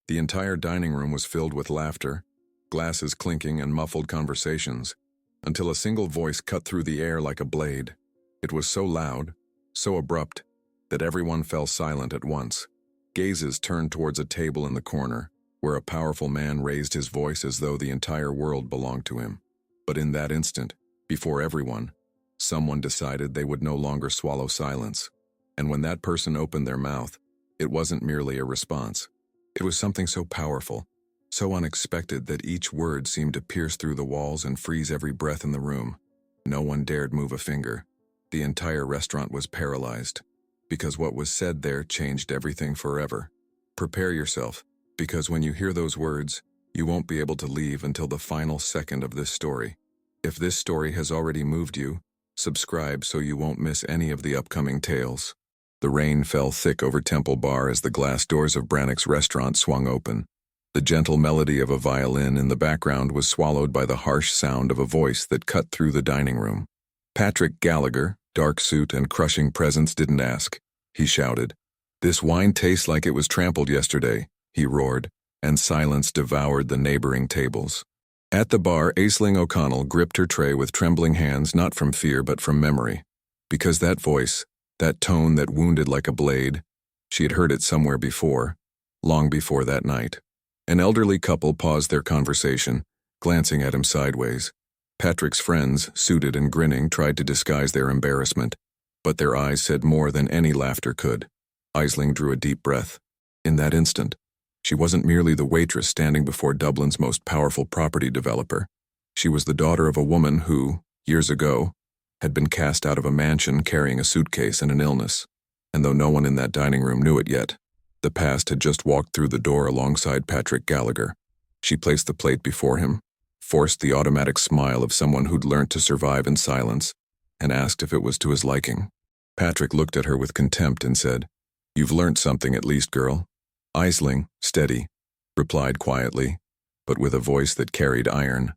The entire dining room was filled with laughter, glasses clinking and muffled conversations, until a single voice cut through the air like a blade. It was so loud, so abrupt, that everyone fell silent at once. Gazes turned towards a table in the corner, where a powerful man raised his voice as though the entire world belonged to him. But in that instant, before everyone, someone decided they would no longer swallow silence. And when that person opened their mouth, it wasn't merely a response. It was something so powerful, so unexpected that each word seemed to pierce through the walls and freeze every breath in the room. No one dared move a finger. The entire restaurant was paralyzed, because what was said there changed everything forever. Prepare yourself, because when you hear those words, you won't be able to leave until the final second of this story. If this story has already moved you, subscribe so you won't miss any of the upcoming tales. The rain fell thick over Temple Bar as the glass doors of Brannock's restaurant swung open. The gentle melody of a violin in the background was swallowed by the harsh sound of a voice that cut through the dining room. Patrick Gallagher, dark suit and crushing presence, didn't ask. He shouted, "This wine tastes like it was trampled yesterday," he roared, and silence devoured the neighboring tables. At the bar, Aisling O'Connell gripped her tray with trembling hands, not from fear but from memory. Because that voice, that tone that wounded like a blade, she had heard it somewhere before, long before that night. An elderly couple paused their conversation, glancing at him sideways. Patrick's friends, suited and grinning, tried to disguise their embarrassment, but their eyes said more than any laughter could. Aisling drew a deep breath. In that instant, she wasn't merely the waitress standing before Dublin's most powerful property developer. She was the daughter of a woman who, years ago, had been cast out of a mansion carrying a suitcase and an illness. And though no one in that dining room knew it yet, the past had just walked through the door alongside Patrick Gallagher. She placed the plate before him, forced the automatic smile of someone who'd learned to survive in silence, and asked if it was to his liking. Patrick looked at her with contempt and said, "You've learnt something at least, girl." Aisling, steady, replied quietly, but with a voice that carried iron,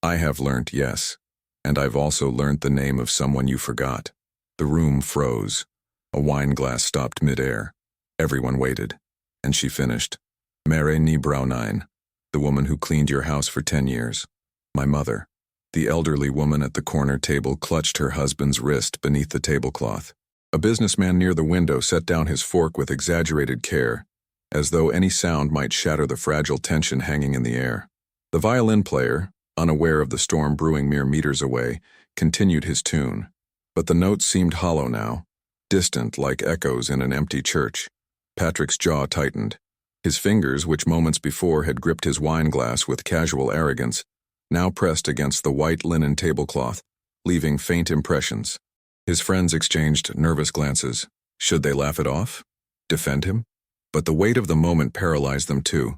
"I have learnt, yes. And I've also learnt the name of someone you forgot." The room froze. A wine glass stopped mid-air. Everyone waited. And she finished. "Mary ni Braunine, the woman who cleaned your house for 10 years. My mother." The elderly woman at the corner table clutched her husband's wrist beneath the tablecloth. A businessman near the window set down his fork with exaggerated care, as though any sound might shatter the fragile tension hanging in the air. The violin player, unaware of the storm brewing mere meters away, continued his tune. But the notes seemed hollow now, distant like echoes in an empty church. Patrick's jaw tightened. His fingers, which moments before had gripped his wine glass with casual arrogance, now pressed against the white linen tablecloth, leaving faint impressions. His friends exchanged nervous glances. Should they laugh it off? Defend him? But the weight of the moment paralyzed them too.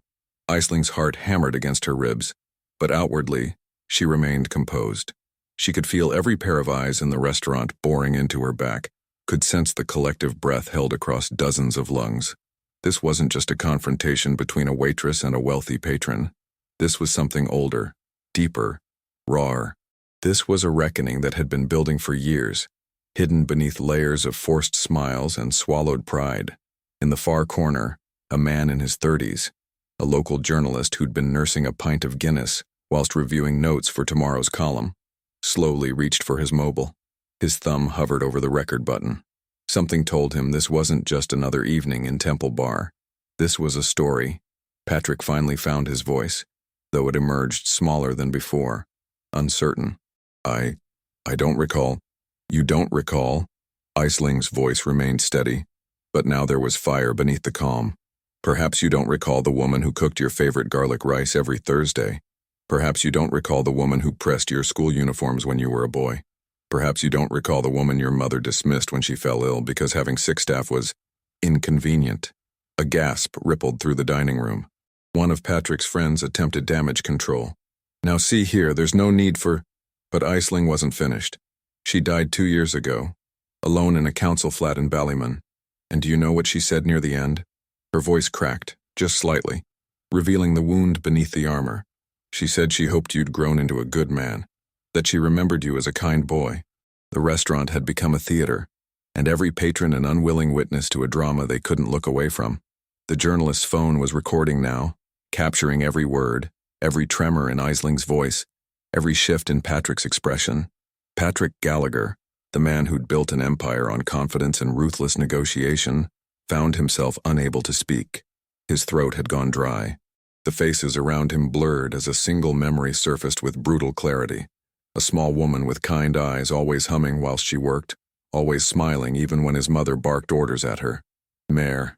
Aisling's heart hammered against her ribs, but outwardly, she remained composed. She could feel every pair of eyes in the restaurant boring into her back, could sense the collective breath held across dozens of lungs. This wasn't just a confrontation between a waitress and a wealthy patron. This was something older, deeper, rawer. This was a reckoning that had been building for years, hidden beneath layers of forced smiles and swallowed pride. In the far corner, a man in his 30s, a local journalist who'd been nursing a pint of Guinness whilst reviewing notes for tomorrow's column, slowly reached for his mobile. His thumb hovered over the record button. Something told him this wasn't just another evening in Temple Bar. This was a story. Patrick finally found his voice, though it emerged smaller than before, uncertain. I don't recall." "You don't recall?" Aisling's voice remained steady, but now there was fire beneath the calm. "Perhaps you don't recall the woman who cooked your favorite garlic rice every Thursday. Perhaps you don't recall the woman who pressed your school uniforms when you were a boy. Perhaps you don't recall the woman your mother dismissed when she fell ill because having sick staff was inconvenient." A gasp rippled through the dining room. One of Patrick's friends attempted damage control. "Now see here, there's no need for—" But Aisling wasn't finished. "She died 2 years ago, alone in a council flat in Ballymun. And do you know what she said near the end?" Her voice cracked, just slightly, revealing the wound beneath the armor. "She said she hoped you'd grown into a good man, that she remembered you as a kind boy." The restaurant had become a theater, and every patron an unwilling witness to a drama they couldn't look away from. The journalist's phone was recording now, capturing every word, every tremor in Isling's voice, every shift in Patrick's expression. Patrick Gallagher, the man who'd built an empire on confidence and ruthless negotiation, found himself unable to speak. His throat had gone dry. The faces around him blurred as a single memory surfaced with brutal clarity. A small woman with kind eyes, always humming whilst she worked, always smiling even when his mother barked orders at her. Mayor.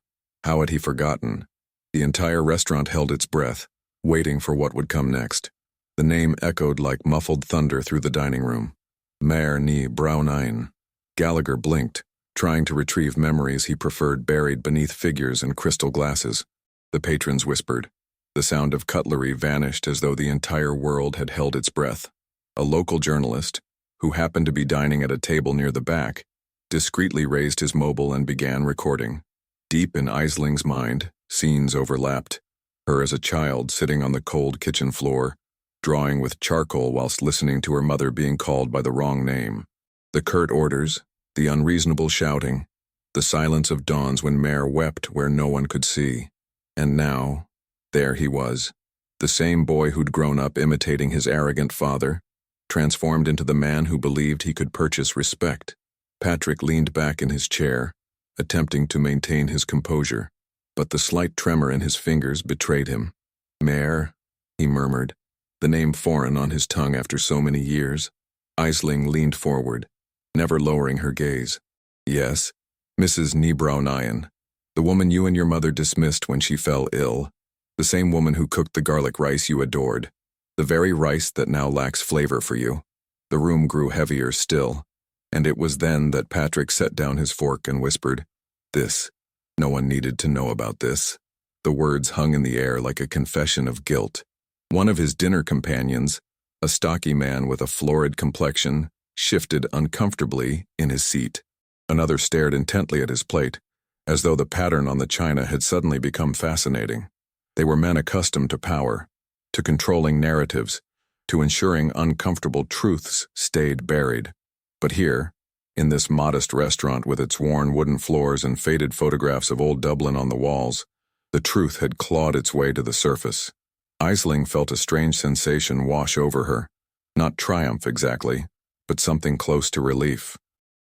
How had he forgotten? The entire restaurant held its breath, waiting for what would come next. The name echoed like muffled thunder through the dining room. Mayor ni Braunein. Gallagher blinked, trying to retrieve memories he preferred buried beneath figures and crystal glasses. The patrons whispered. The sound of cutlery vanished as though the entire world had held its breath. A local journalist, who happened to be dining at a table near the back, discreetly raised his mobile and began recording. Deep in Isling's mind, scenes overlapped. Her as a child sitting on the cold kitchen floor, drawing with charcoal whilst listening to her mother being called by the wrong name. The curt orders, the unreasonable shouting, the silence of dawns when Mayor wept where no one could see. And now, there he was, the same boy who'd grown up imitating his arrogant father, transformed into the man who believed he could purchase respect. Patrick leaned back in his chair, attempting to maintain his composure, but the slight tremor in his fingers betrayed him. Mayor, he murmured, the name foreign on his tongue after so many years. Isling leaned forward, never lowering her gaze. Yes, Mrs. Braunein, the woman you and your mother dismissed when she fell ill, the same woman who cooked the garlic rice you adored, the very rice that now lacks flavor for you. The room grew heavier still, and it was then that Patrick set down his fork and whispered, "This. No one needed to know about this." The words hung in the air like a confession of guilt. One of his dinner companions, a stocky man with a florid complexion, shifted uncomfortably in his seat. Another stared intently at his plate, as though the pattern on the china had suddenly become fascinating. They were men accustomed to power, to controlling narratives, to ensuring uncomfortable truths stayed buried. But here, in this modest restaurant with its worn wooden floors and faded photographs of old Dublin on the walls, the truth had clawed its way to the surface. Isling felt a strange sensation wash over her. Not triumph exactly, but something close to relief.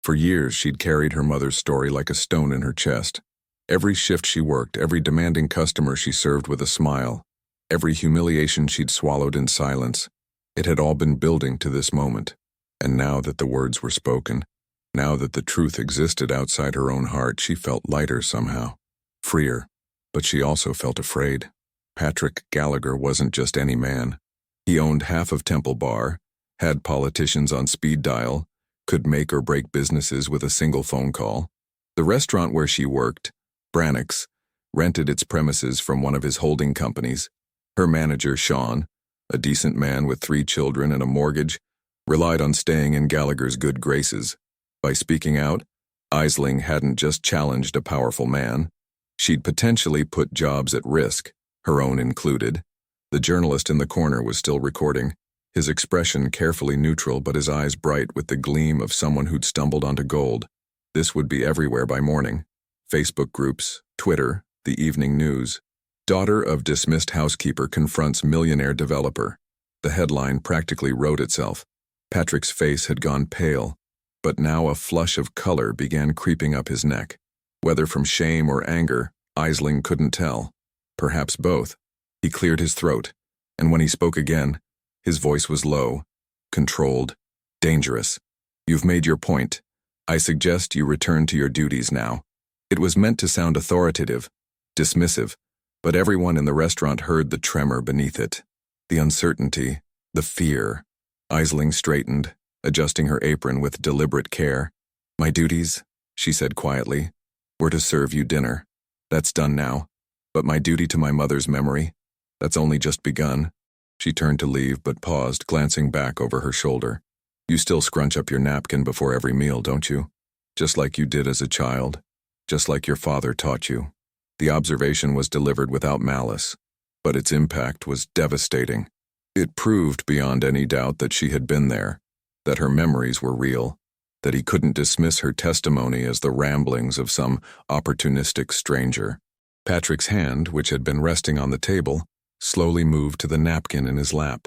For years she'd carried her mother's story like a stone in her chest. Every shift she worked, every demanding customer she served with a smile, every humiliation she'd swallowed in silence, it had all been building to this moment. And now that the words were spoken, now that the truth existed outside her own heart, she felt lighter somehow, freer, but she also felt afraid. Patrick Gallagher wasn't just any man. He owned half of Temple Bar, had politicians on speed dial, could make or break businesses with a single phone call. The restaurant where she worked, Brannock's, rented its premises from one of his holding companies. Her manager, Sean, a decent man with 3 children and a mortgage, relied on staying in Gallagher's good graces. By speaking out, Isling hadn't just challenged a powerful man. She'd potentially put jobs at risk, her own included. The journalist in the corner was still recording, his expression carefully neutral but his eyes bright with the gleam of someone who'd stumbled onto gold. This would be everywhere by morning. Facebook groups, Twitter, the evening news. Daughter of dismissed housekeeper confronts millionaire developer. The headline practically wrote itself. Patrick's face had gone pale, but now a flush of color began creeping up his neck. Whether from shame or anger, Isling couldn't tell. Perhaps both. He cleared his throat, and when he spoke again, his voice was low, controlled, dangerous. You've made your point. I suggest you return to your duties now. It was meant to sound authoritative, dismissive, but everyone in the restaurant heard the tremor beneath it. The uncertainty, the fear. Isling straightened, adjusting her apron with deliberate care. My duties, she said quietly, were to serve you dinner. That's done now. But my duty to my mother's memory, that's only just begun. She turned to leave but paused, glancing back over her shoulder. You still scrunch up your napkin before every meal, don't you? Just like you did as a child. Just like your father taught you. The observation was delivered without malice, but its impact was devastating. It proved beyond any doubt that she had been there, that her memories were real, that he couldn't dismiss her testimony as the ramblings of some opportunistic stranger. Patrick's hand, which had been resting on the table, slowly moved to the napkin in his lap.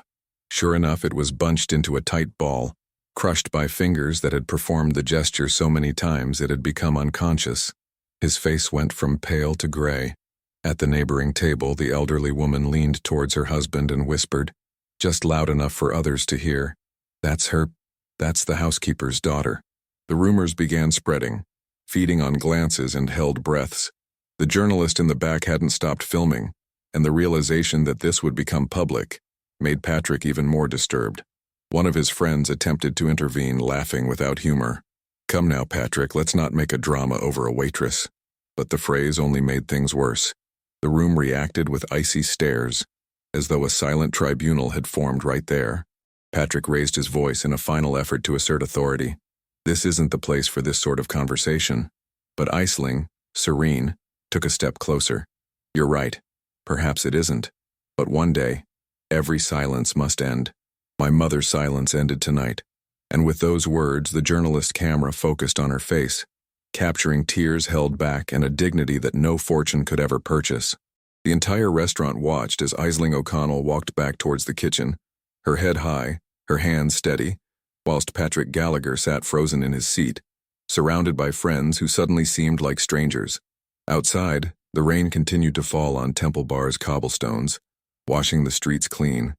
Sure enough, it was bunched into a tight ball, crushed by fingers that had performed the gesture so many times it had become unconscious. His face went from pale to gray. At the neighboring table, the elderly woman leaned towards her husband and whispered, just loud enough for others to hear, "That's her. That's the housekeeper's daughter." The rumors began spreading, feeding on glances and held breaths. The journalist in the back hadn't stopped filming, and the realization that this would become public made Patrick even more disturbed. One of his friends attempted to intervene, laughing without humor. "Come now, Patrick, let's not make a drama over a waitress." But the phrase only made things worse. The room reacted with icy stares, as though a silent tribunal had formed right there. Patrick raised his voice in a final effort to assert authority. "This isn't the place for this sort of conversation." But Aisling, serene, took a step closer. "You're right. Perhaps it isn't. But one day, every silence must end. My mother's silence ended tonight." And with those words, the journalist's camera focused on her face, capturing tears held back and a dignity that no fortune could ever purchase. The entire restaurant watched as Aisling O'Connell walked back towards the kitchen, her head high, her hands steady, whilst Patrick Gallagher sat frozen in his seat, surrounded by friends who suddenly seemed like strangers. Outside, the rain continued to fall on Temple Bar's cobblestones, washing the streets clean.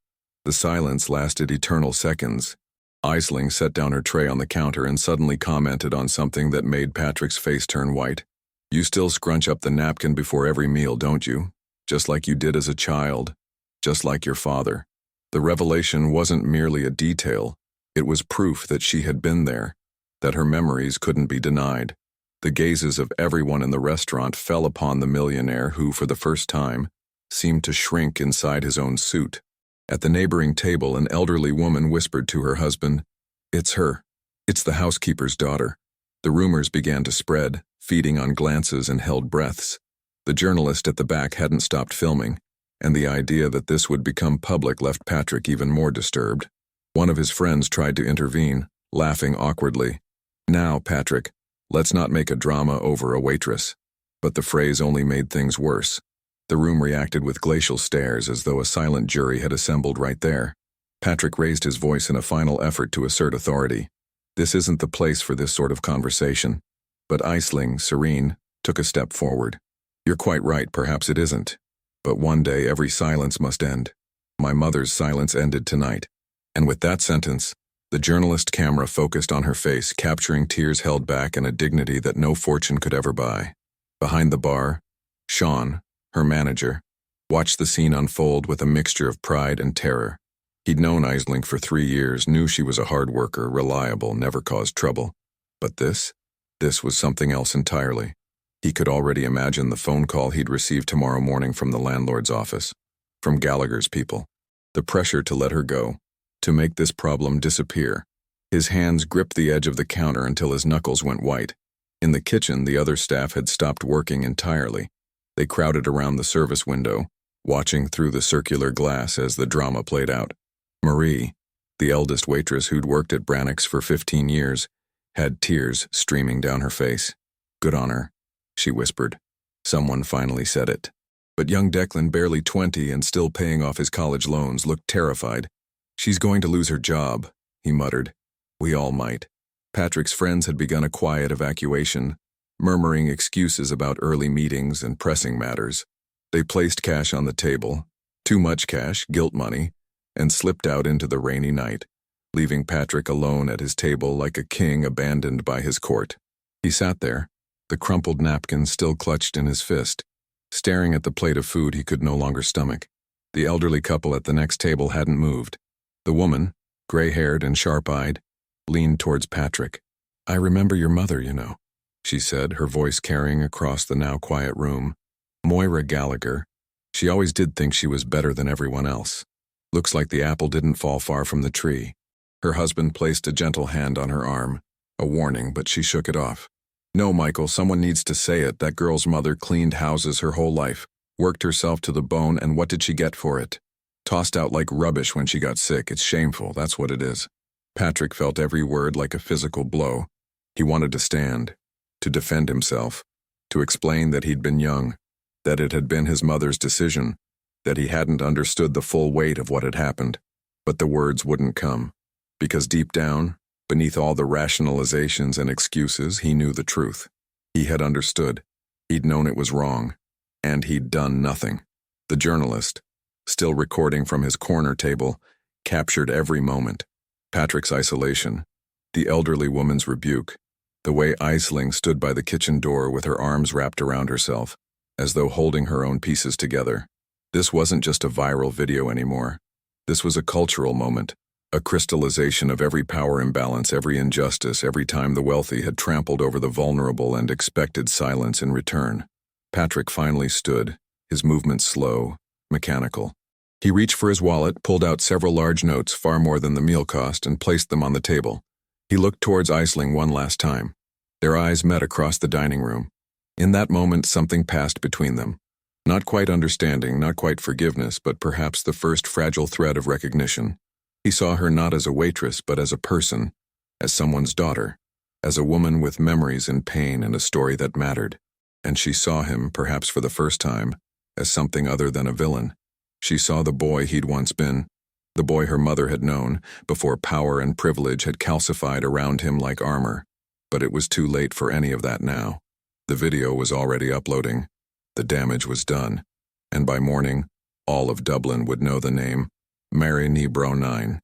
The silence lasted eternal seconds. Aisling set down her tray on the counter and suddenly commented on something that made Patrick's face turn white. "You still scrunch up the napkin before every meal, don't you? Just like you did as a child. Just like your father." The revelation wasn't merely a detail. It was proof that she had been there, that her memories couldn't be denied. The gazes of everyone in the restaurant fell upon the millionaire who, for the first time, seemed to shrink inside his own suit. At the neighboring table, an elderly woman whispered to her husband, "It's her. It's the housekeeper's daughter." The rumors began to spread, feeding on glances and held breaths. The journalist at the back hadn't stopped filming, and the idea that this would become public left Patrick even more disturbed. One of his friends tried to intervene, laughing awkwardly. "Now, Patrick, let's not make a drama over a waitress." But the phrase only made things worse. The room reacted with glacial stares as though a silent jury had assembled right there. Patrick raised his voice in a final effort to assert authority. "This isn't the place for this sort of conversation." But Aisling, serene, took a step forward. "You're quite right, perhaps it isn't. But one day every silence must end. My mother's silence ended tonight." And with that sentence, the journalist camera focused on her face, capturing tears held back and a dignity that no fortune could ever buy. Behind the bar, Sean, her manager, watched the scene unfold with a mixture of pride and terror. He'd known Aisling for 3 years, knew she was a hard worker, reliable, never caused trouble. But this was something else entirely. He could already imagine the phone call he'd receive tomorrow morning from the landlord's office, from Gallagher's people. The pressure to let her go, to make this problem disappear. His hands gripped the edge of the counter until his knuckles went white. In the kitchen, the other staff had stopped working entirely. They crowded around the service window, watching through the circular glass as the drama played out. Marie, the eldest waitress who'd worked at Brannock's for 15 years, had tears streaming down her face. "Good on her," she whispered. Someone finally said it. But young Declan, barely 20 and still paying off his college loans, looked terrified. "She's going to lose her job," he muttered. "We all might." Patrick's friends had begun a quiet evacuation, murmuring excuses about early meetings and pressing matters. They placed cash on the table, too much cash, guilt money, and slipped out into the rainy night, leaving Patrick alone at his table like a king abandoned by his court. He sat there, the crumpled napkin still clutched in his fist, staring at the plate of food he could no longer stomach. The elderly couple at the next table hadn't moved. The woman, gray-haired and sharp-eyed, leaned towards Patrick. "I remember your mother, you know," she said, her voice carrying across the now quiet room. "Moira Gallagher. She always did think she was better than everyone else. Looks like the apple didn't fall far from the tree." Her husband placed a gentle hand on her arm, a warning, but she shook it off. "No, Michael, someone needs to say it. That girl's mother cleaned houses her whole life, worked herself to the bone, and what did she get for it? Tossed out like rubbish when she got sick. It's shameful, that's what it is." Patrick felt every word like a physical blow. He wanted to stand, to defend himself, to explain that he'd been young, that it had been his mother's decision, that he hadn't understood the full weight of what had happened. But the words wouldn't come, because deep down, beneath all the rationalizations and excuses, he knew the truth. He had understood. He'd known it was wrong, and he'd done nothing. The journalist, still recording from his corner table, captured every moment. Patrick's isolation, the elderly woman's rebuke, the way Aisling stood by the kitchen door with her arms wrapped around herself, as though holding her own pieces together. This wasn't just a viral video anymore. This was a cultural moment, a crystallization of every power imbalance, every injustice, every time the wealthy had trampled over the vulnerable and expected silence in return. Patrick finally stood, his movements slow, mechanical. He reached for his wallet, pulled out several large notes, far more than the meal cost, and placed them on the table. He looked towards Aisling one last time. Their eyes met across the dining room. In that moment, something passed between them. Not quite understanding, not quite forgiveness, but perhaps the first fragile thread of recognition. He saw her not as a waitress, but as a person, as someone's daughter, as a woman with memories and pain and a story that mattered. And she saw him, perhaps for the first time, as something other than a villain. She saw the boy he'd once been, the boy her mother had known, before power and privilege had calcified around him like armor. But it was too late for any of that now. The video was already uploading. The damage was done. And by morning, all of Dublin would know the name, Mary Ní Bronagh.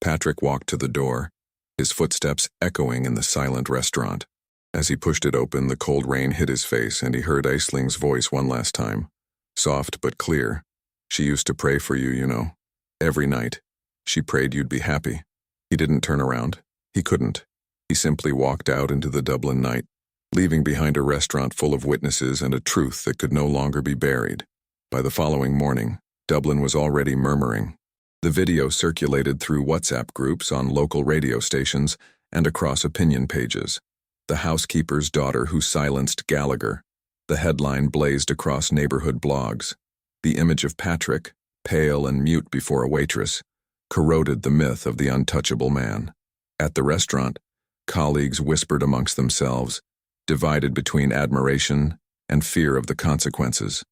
Patrick walked to the door, his footsteps echoing in the silent restaurant. As he pushed it open, the cold rain hit his face, and he heard Aisling's voice one last time. Soft but clear. She used to pray for you, you know. Every night. She prayed you'd be happy. He didn't turn around. He couldn't. He simply walked out into the Dublin night, leaving behind a restaurant full of witnesses and a truth that could no longer be buried. By the following morning, Dublin was already murmuring. The video circulated through WhatsApp groups, on local radio stations, and across opinion pages. The housekeeper's daughter who silenced Gallagher. The headline blazed across neighborhood blogs. The image of Patrick, pale and mute before a waitress, corroded the myth of the untouchable man. At the restaurant, colleagues whispered amongst themselves, divided between admiration and fear of the consequences.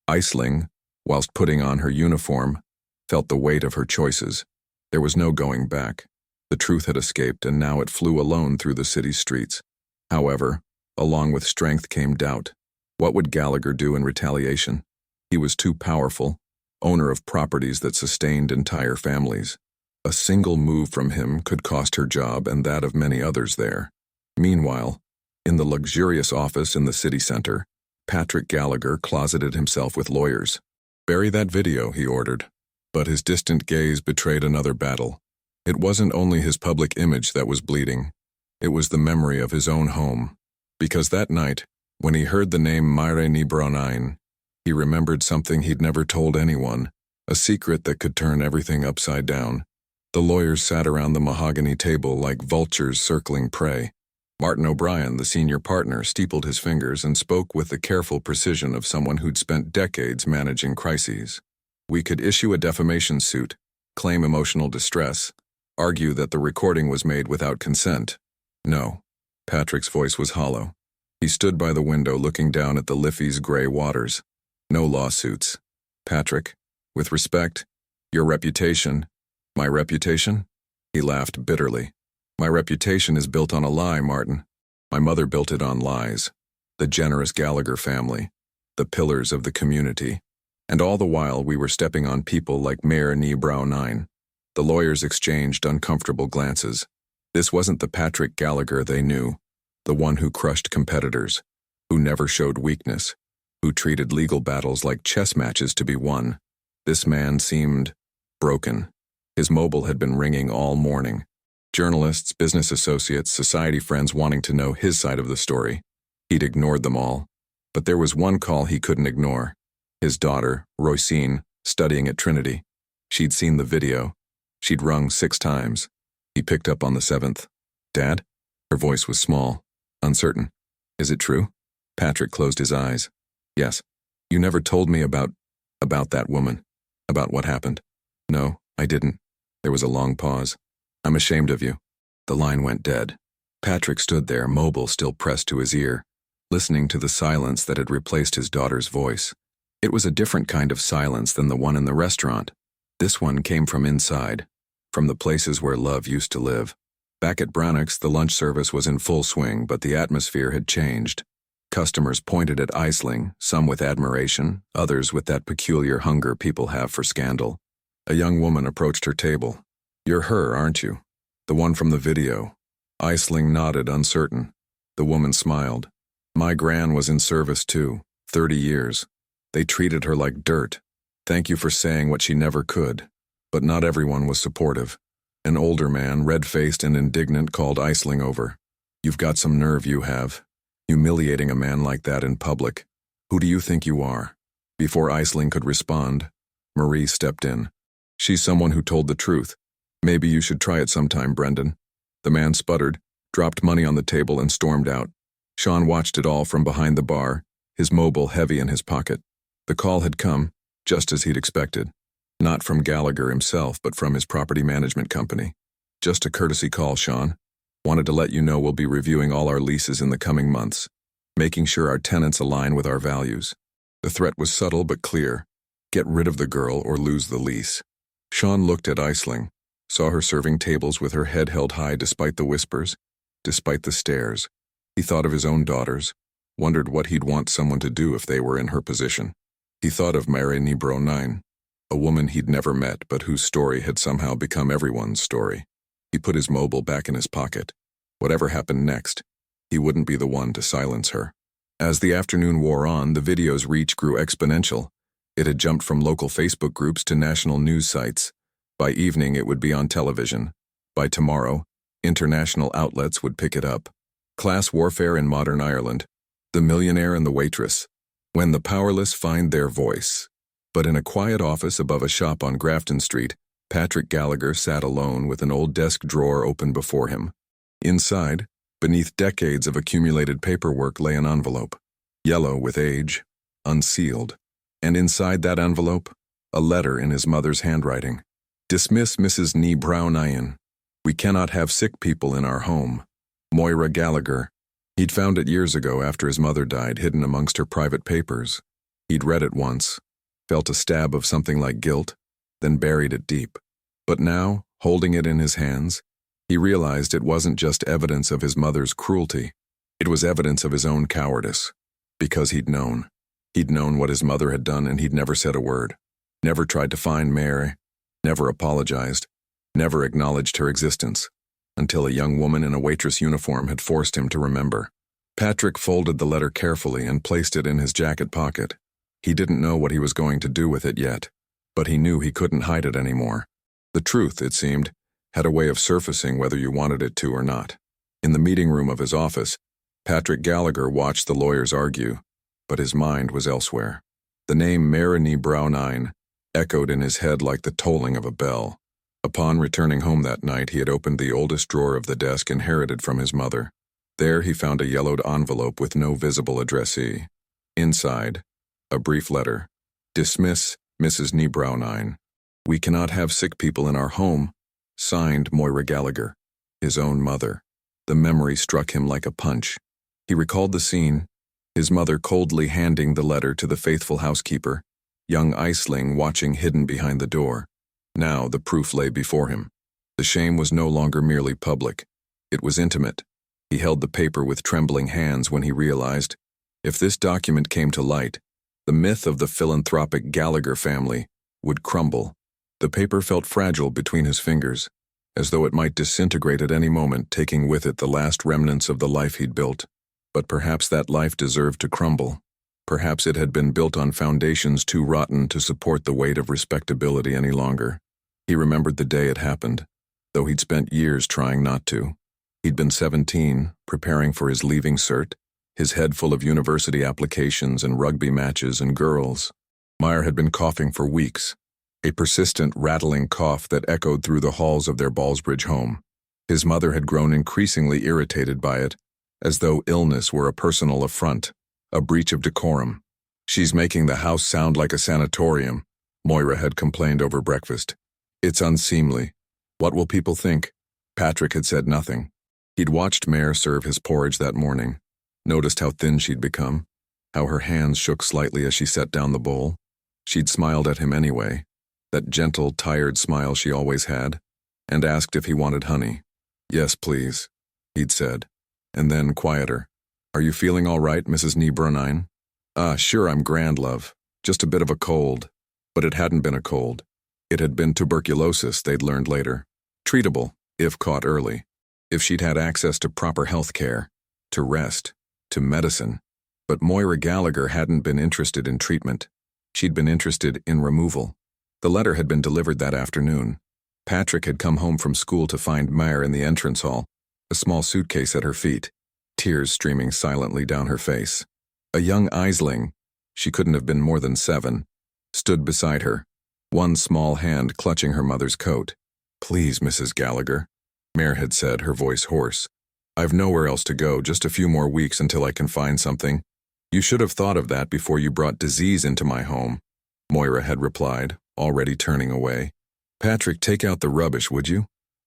Aisling, whilst putting on her uniform, felt the weight of her choices. There was no going back. The truth had escaped, and now it flew alone through the city's streets. However, along with strength came doubt. What would Gallagher do in retaliation? He was too powerful, owner of properties that sustained entire families. A single move from him could cost her job and that of many others there. Meanwhile, in the luxurious office in the city center, Patrick Gallagher closeted himself with lawyers. "Bury that video," he ordered. But his distant gaze betrayed another battle. It wasn't only his public image that was bleeding. It was the memory of his own home. Because that night, when he heard the name Mary Ní Bronagh, he remembered something he'd never told anyone, a secret that could turn everything upside down. The lawyers sat around the mahogany table like vultures circling prey. Martin O'Brien, the senior partner, steepled his fingers and spoke with the careful precision of someone who'd spent decades managing crises. "We could issue a defamation suit, claim emotional distress, argue that the recording was made without consent." No. Patrick's voice was hollow. He stood by the window looking down at the Liffey's gray waters. "No lawsuits. Patrick, with respect, your reputation." "My reputation?" He laughed bitterly. "My reputation is built on a lie, Martin. My mother built it on lies. The generous Gallagher family, the pillars of the community. And all the while we were stepping on people like Mary Ní Bronagh." The lawyers exchanged uncomfortable glances. This wasn't the Patrick Gallagher they knew, the one who crushed competitors, who never showed weakness, who treated legal battles like chess matches to be won. This man seemed broken. His mobile had been ringing all morning. Journalists, business associates, society friends wanting to know his side of the story. He'd ignored them all. But there was one call he couldn't ignore. His daughter, Roisin, studying at Trinity. She'd seen the video. She'd rung 6 times. He picked up on the 7th. "Dad?" Her voice was small, uncertain. "Is it true?" Patrick closed his eyes. "Yes. You never told me about that woman, about what happened." "No, I didn't." There was a long pause. "I'm ashamed of you." The line went dead. Patrick stood there, mobile still pressed to his ear, listening to the silence that had replaced his daughter's voice. It was a different kind of silence than the one in the restaurant. This one came from inside, from the places where love used to live. Back at Brannock's, the lunch service was in full swing, but the atmosphere had changed. Customers pointed at Aisling, some with admiration, others with that peculiar hunger people have for scandal. A young woman approached her table. "You're her, aren't you? The one from the video." Aisling nodded, uncertain. The woman smiled. "My gran was in service too, 30 years. They treated her like dirt. Thank you for saying what she never could." But not everyone was supportive. An older man, red-faced and indignant, called Aisling over. "You've got some nerve, you have. Humiliating a man like that in public. Who do you think you are?" Before Aisling could respond, Marie stepped in. "She's someone who told the truth. Maybe you should try it sometime, Brendan." The man sputtered, dropped money on the table, and stormed out. Sean watched it all from behind the bar, his mobile heavy in his pocket. The call had come, just as he'd expected. Not from Gallagher himself, but from his property management company. "Just a courtesy call, Sean. Wanted to let you know we'll be reviewing all our leases in the coming months, making sure our tenants align with our values." The threat was subtle but clear. Get rid of the girl or lose the lease. Sean looked at Aisling, saw her serving tables with her head held high despite the whispers, despite the stares. He thought of his own daughters, wondered what he'd want someone to do if they were in her position. He thought of Mary Nebro 9, a woman he'd never met but whose story had somehow become everyone's story. He put his mobile back in his pocket. Whatever happened next, he wouldn't be the one to silence her. As the afternoon wore on, the video's reach grew exponential. It had jumped from local Facebook groups to national news sites. By evening, it would be on television. By tomorrow, international outlets would pick it up. Class warfare in modern Ireland. The millionaire and the waitress. When the powerless find their voice. But in a quiet office above a shop on Grafton Street, Patrick Gallagher sat alone with an old desk drawer open before him. Inside, beneath decades of accumulated paperwork, lay an envelope. Yellow with age, unsealed. And inside that envelope, a letter in his mother's handwriting. "Dismiss Mrs. Nebro. We cannot have sick people in our home. Moira Gallagher." He'd found it years ago after his mother died, hidden amongst her private papers. He'd read it once, felt a stab of something like guilt, then buried it deep. But now, holding it in his hands, he realized it wasn't just evidence of his mother's cruelty. It was evidence of his own cowardice. Because he'd known. He'd known what his mother had done, and he'd never said a word. Never tried to find Mary. Never apologized. Never acknowledged her existence. Until a young woman in a waitress uniform had forced him to remember. Patrick folded the letter carefully and placed it in his jacket pocket. He didn't know what he was going to do with it yet, but he knew he couldn't hide it anymore. The truth, it seemed, had a way of surfacing whether you wanted it to or not. In the meeting room of his office, Patrick Gallagher watched the lawyers argue, but his mind was elsewhere. The name Mary Nebro echoed in his head like the tolling of a bell. Upon returning home that night, he had opened the oldest drawer of the desk inherited from his mother. There he found a yellowed envelope with no visible addressee. Inside, a brief letter. "Dismiss Mrs. Nebro. We cannot have sick people in our home." Signed Moira Gallagher, his own mother. The memory struck him like a punch. He recalled the scene, his mother coldly handing the letter to the faithful housekeeper, young Aisling watching hidden behind the door. Now the proof lay before him. The shame was no longer merely public. It was intimate. He held the paper with trembling hands when he realized, if this document came to light, the myth of the philanthropic Gallagher family would crumble. The paper felt fragile between his fingers, as though it might disintegrate at any moment, taking with it the last remnants of the life he'd built. But perhaps that life deserved to crumble. Perhaps it had been built on foundations too rotten to support the weight of respectability any longer. He remembered the day it happened, though he'd spent years trying not to. He'd been 17, preparing for his leaving cert, his head full of university applications and rugby matches and girls. Meyer had been coughing for weeks, a persistent, rattling cough that echoed through the halls of their Ballsbridge home. His mother had grown increasingly irritated by it, as though illness were a personal affront, a breach of decorum. "She's making the house sound like a sanatorium," Moira had complained over breakfast. "It's unseemly. What will people think?" Patrick had said nothing. He'd watched Mare serve his porridge that morning, noticed how thin she'd become, how her hands shook slightly as she set down the bowl. She'd smiled at him anyway, that gentle, tired smile she always had, and asked if he wanted honey. "Yes, please," he'd said, and then quieter. "Are you feeling all right, Mrs. Nebronine?" Sure, I'm grand, love. Just a bit of a cold." But it hadn't been a cold. It had been tuberculosis, they'd learned later. Treatable, if caught early. If she'd had access to proper health care, to rest, to medicine. But Moira Gallagher hadn't been interested in treatment. She'd been interested in removal. The letter had been delivered that afternoon. Patrick had come home from school to find Meyer in the entrance hall, a small suitcase at her feet, tears streaming silently down her face. A young Aisling, she couldn't have been more than 7, stood beside her, one small hand clutching her mother's coat. "Please, Mrs. Gallagher," Mare had said, her voice hoarse. "I've nowhere else to go, just a few more weeks until I can find something." "You should have thought of that before you brought disease into my home," Moira had replied, already turning away. "Patrick, take out the rubbish, would you?"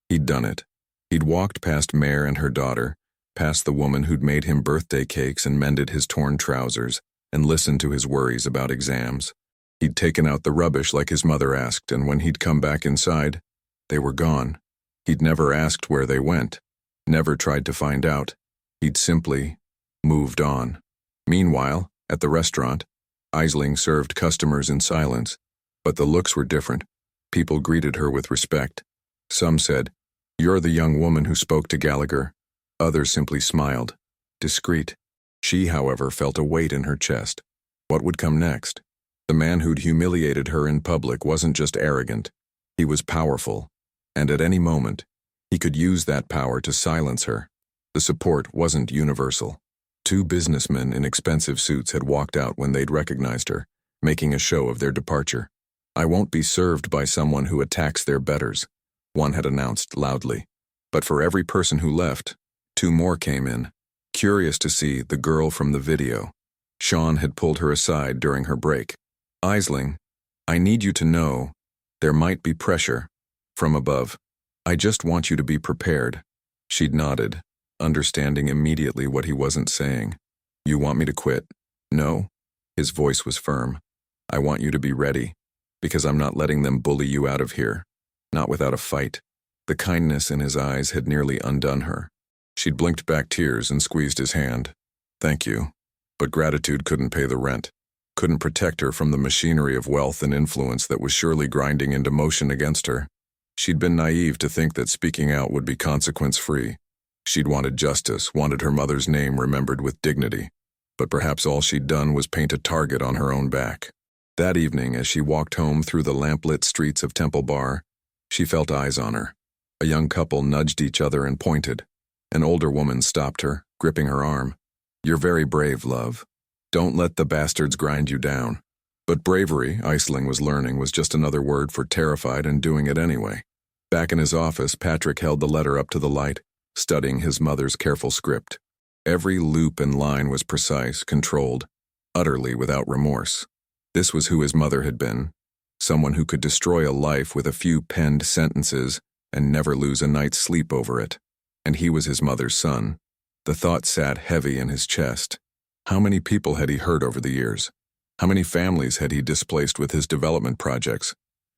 He'd done it. He'd walked past Mare and her daughter, past the woman who'd made him birthday cakes and mended his torn trousers, and listened to his worries about exams. He'd taken out the rubbish like his mother asked, and when he'd come back inside, they were gone. He'd never asked where they went, never tried to find out. He'd simply moved on. Meanwhile, at the restaurant, Aisling served customers in silence, but the looks were different. People greeted her with respect. Some said, "You're the young woman who spoke to Gallagher." Others simply smiled, discreet. She, however, felt a weight in her chest. What would come next? The man who'd humiliated her in public wasn't just arrogant. He was powerful, and at any moment, he could use that power to silence her. The support wasn't universal. 2 businessmen in expensive suits had walked out when they'd recognized her, making a show of their departure. "I won't be served by someone who attacks their betters," one had announced loudly. But for every person who left, 2 more came in, curious to see the girl from the video. Sean had pulled her aside during her break. "Aisling, I need you to know there might be pressure from above. I just want you to be prepared." She'd nodded, understanding immediately what he wasn't saying. "You want me to quit?" "No." His voice was firm. "I want you to be ready, because I'm not letting them bully you out of here. Not without a fight." The kindness in his eyes had nearly undone her. She'd blinked back tears and squeezed his hand. "Thank you." But gratitude couldn't pay the rent, couldn't protect her from the machinery of wealth and influence that was surely grinding into motion against her. She'd been naive to think that speaking out would be consequence-free. She'd wanted justice, wanted her mother's name remembered with dignity. But perhaps all she'd done was paint a target on her own back. That evening, as she walked home through the lamplit streets of Temple Bar, she felt eyes on her. A young couple nudged each other and pointed. An older woman stopped her, gripping her arm. "You're very brave, love. Don't let the bastards grind you down." But bravery, Aisling was learning, was just another word for terrified and doing it anyway. Back in his office, Patrick held the letter up to the light, studying his mother's careful script. Every loop and line was precise, controlled, utterly without remorse. This was who his mother had been, someone who could destroy a life with a few penned sentences and never lose a night's sleep over it. And he was his mother's son. The thought sat heavy in his chest. How many people had he hurt over the years? How many families had he displaced with his development projects?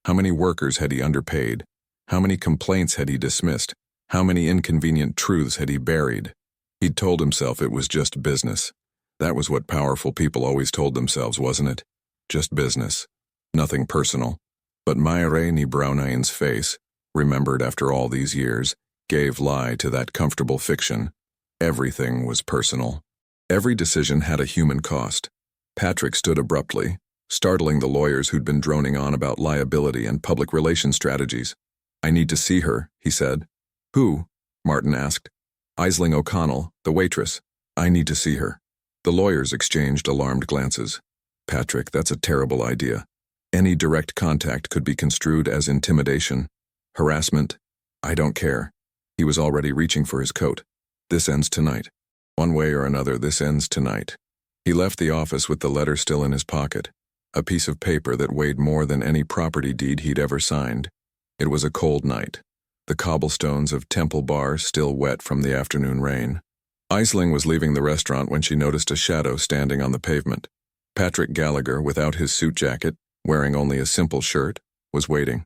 How many workers had he underpaid? How many complaints had he dismissed? How many inconvenient truths had he buried? He'd told himself it was just business. That was what powerful people always told themselves, wasn't it? Just business. Nothing personal. But Moira Nebronijn's face, remembered after all these years, gave lie to that comfortable fiction. Everything was personal. Every decision had a human cost. Patrick stood abruptly, startling the lawyers who'd been droning on about liability and public relations strategies. "I need to see her," he said. "Who?" Martin asked. "Aisling O'Connell, the waitress. I need to see her." The lawyers exchanged alarmed glances. "Patrick, that's a terrible idea. Any direct contact could be construed as intimidation, harassment. I don't care." He was already reaching for his coat. "This ends tonight. One way or another, this ends tonight." He left the office with the letter still in his pocket, a piece of paper that weighed more than any property deed he'd ever signed. It was a cold night, the cobblestones of Temple Bar still wet from the afternoon rain. Aisling was leaving the restaurant when she noticed a shadow standing on the pavement. Patrick Gallagher, without his suit jacket, wearing only a simple shirt, was waiting.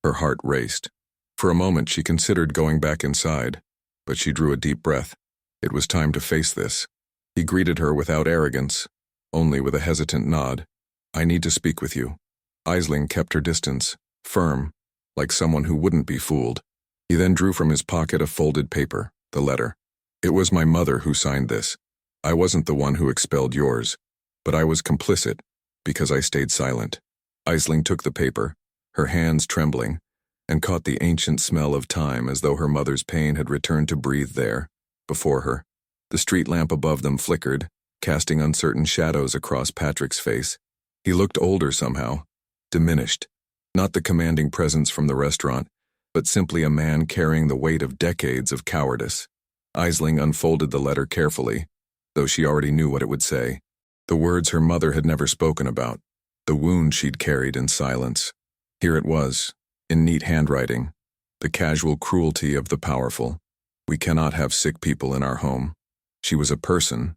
Her heart raced. For a moment she considered going back inside, but she drew a deep breath. It was time to face this. He greeted her without arrogance, only with a hesitant nod. "I need to speak with you." Aisling kept her distance, firm, like someone who wouldn't be fooled. He then drew from his pocket a folded paper, the letter. "It was my mother who signed this. I wasn't the one who expelled yours, but I was complicit because I stayed silent." Aisling took the paper, her hands trembling, and caught the ancient smell of time as though her mother's pain had returned to breathe there, before her. The street lamp above them flickered, casting uncertain shadows across Patrick's face. He looked older somehow, diminished. Not the commanding presence from the restaurant, but simply a man carrying the weight of decades of cowardice. Aisling unfolded the letter carefully, though she already knew what it would say. The words her mother had never spoken about, the wound she'd carried in silence. Here it was, in neat handwriting, the casual cruelty of the powerful. "We cannot have sick people in our home." She was a person,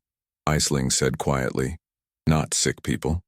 Aisling said quietly. Not sick people.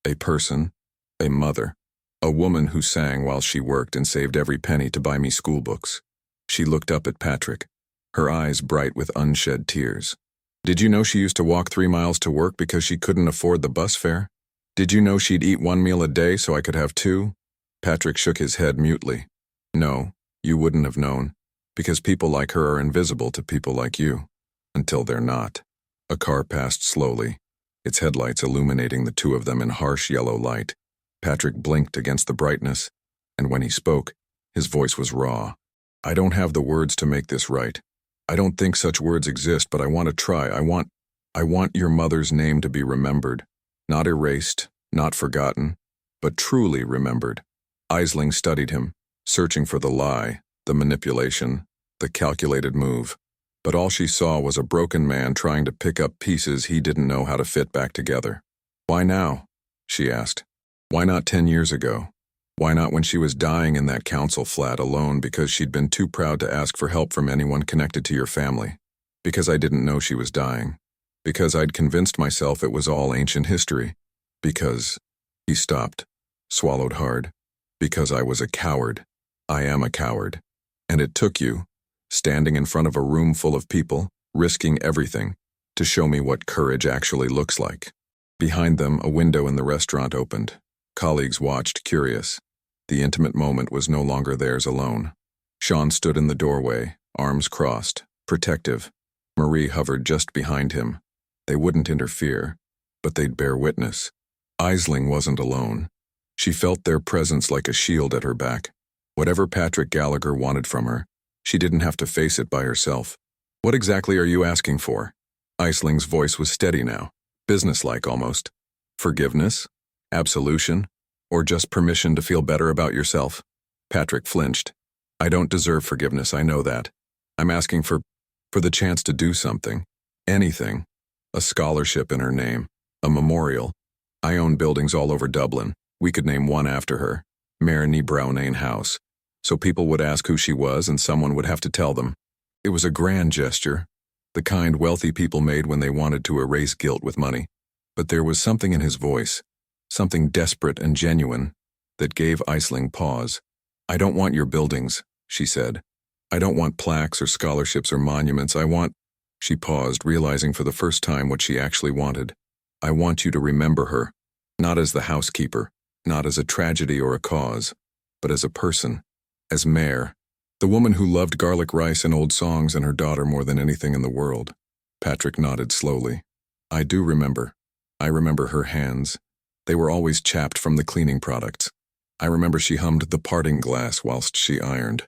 A person, a mother. A woman who sang while she worked and saved every penny to buy me school books. She looked up at Patrick, her eyes bright with unshed tears. "Did you know she used to walk 3 miles to work because she couldn't afford the bus fare? Did you know she'd eat 1 meal a day so I could have 2? Patrick shook his head mutely. "No, you wouldn't have known, because people like her are invisible to people like you, until they're not." A car passed slowly, its headlights illuminating the two of them in harsh yellow light. Patrick blinked against the brightness, and when he spoke, his voice was raw. "I don't have the words to make this right. I don't think such words exist, but I want to try. I want your mother's name to be remembered. Not erased, not forgotten, but truly remembered." Aisling studied him, searching for the lie, the manipulation, the calculated move. But all she saw was a broken man trying to pick up pieces he didn't know how to fit back together. "Why now?" she asked. "Why not 10 years ago? Why not when she was dying in that council flat alone because she'd been too proud to ask for help from anyone connected to your family? Because I didn't know she was dying. Because I'd convinced myself it was all ancient history. Because—" He stopped, swallowed hard. "Because I was a coward. I am a coward. And it took you, standing in front of a room full of people, risking everything, to show me what courage actually looks like." Behind them, a window in the restaurant opened. Colleagues watched, curious. The intimate moment was no longer theirs alone. Sean stood in the doorway, arms crossed, protective. Marie hovered just behind him. They wouldn't interfere, but they'd bear witness. Aisling wasn't alone. She felt their presence like a shield at her back. Whatever Patrick Gallagher wanted from her, she didn't have to face it by herself. "What exactly are you asking for?" Aisling's voice was steady now, businesslike almost. "Forgiveness? Absolution? Or just permission to feel better about yourself?" Patrick flinched. "I don't deserve forgiveness, I know that. I'm asking for the chance to do something. Anything. A scholarship in her name. A memorial. I own buildings all over Dublin. We could name one after her. Mayor Ní Brownain House. So people would ask who she was and someone would have to tell them. It was a grand gesture. The kind wealthy people made when they wanted to erase guilt with money. But there was something in his voice, something desperate and genuine, that gave Aisling pause. "I don't want your buildings," she said. "I don't want plaques or scholarships or monuments. I want—" She paused, realizing for the first time what she actually wanted. "I want you to remember her, not as the housekeeper, not as a tragedy or a cause, but as a person, as Mare, the woman who loved garlic rice and old songs and her daughter more than anything in the world." Patrick nodded slowly. "I do remember. I remember her hands. They were always chapped from the cleaning products. I remember she hummed The Parting Glass whilst she ironed.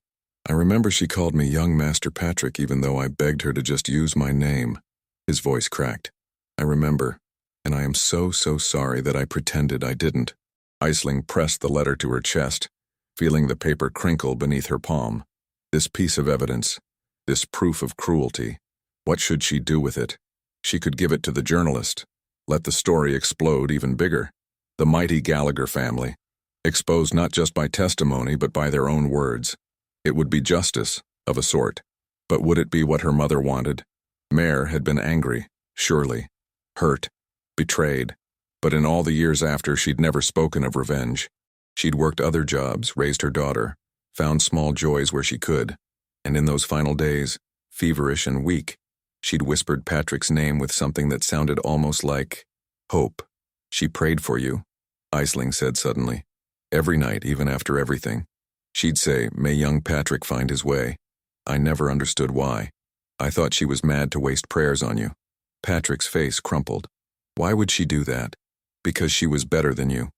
I remember she called me young Master Patrick even though I begged her to just use my name." His voice cracked. "I remember, and I am so sorry that I pretended I didn't." Aisling pressed the letter to her chest, feeling the paper crinkle beneath her palm. This piece of evidence, this proof of cruelty, what should she do with it? She could give it to the journalist, let the story explode even bigger. The mighty Gallagher family, exposed not just by testimony but by their own words. It would be justice, of a sort. But would it be what her mother wanted? Mare had been angry, surely, hurt, betrayed, but in all the years after she'd never spoken of revenge. She'd worked other jobs, raised her daughter, found small joys where she could, and in those final days, feverish and weak, she'd whispered Patrick's name with something that sounded almost like hope. She prayed for you, Aisling said suddenly. Every night, even after everything. She'd say, may young Patrick find his way. I never understood why. I thought she was mad to waste prayers on you. Patrick's face crumpled. Why would she do that? Because she was better than you.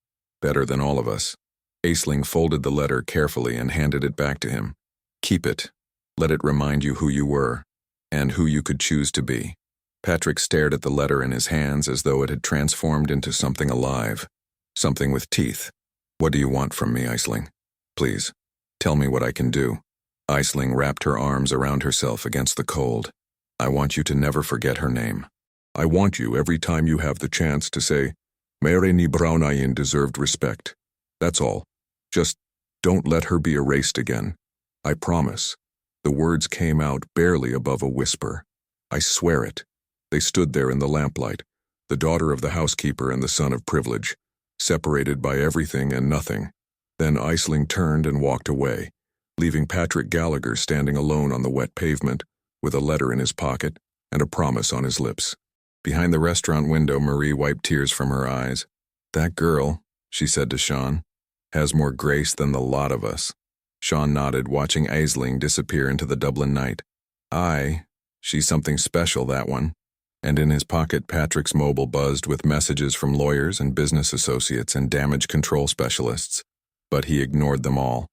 Better than all of us. Aisling folded the letter carefully and handed it back to him. Keep it. Let it remind you who you were, and who you could choose to be. Patrick stared at the letter in his hands as though it had transformed into something alive. Something with teeth. What do you want from me, Aisling? Please, tell me what I can do. Aisling wrapped her arms around herself against the cold. I want you to never forget her name. I want you, every time you have the chance, to say, Mary ni Braunayin deserved respect. That's all. Just don't let her be erased again. I promise. The words came out barely above a whisper. I swear it. They stood there in the lamplight, the daughter of the housekeeper and the son of privilege, separated by everything and nothing. Then Aisling turned and walked away, leaving Patrick Gallagher standing alone on the wet pavement, with a letter in his pocket and a promise on his lips. Behind the restaurant window, Marie wiped tears from her eyes. That girl, she said to Sean, has more grace than the lot of us. Sean nodded, watching Aisling disappear into the Dublin night. She's something special, that one. And in his pocket, Patrick's mobile buzzed with messages from lawyers and business associates and damage control specialists. But he ignored them all,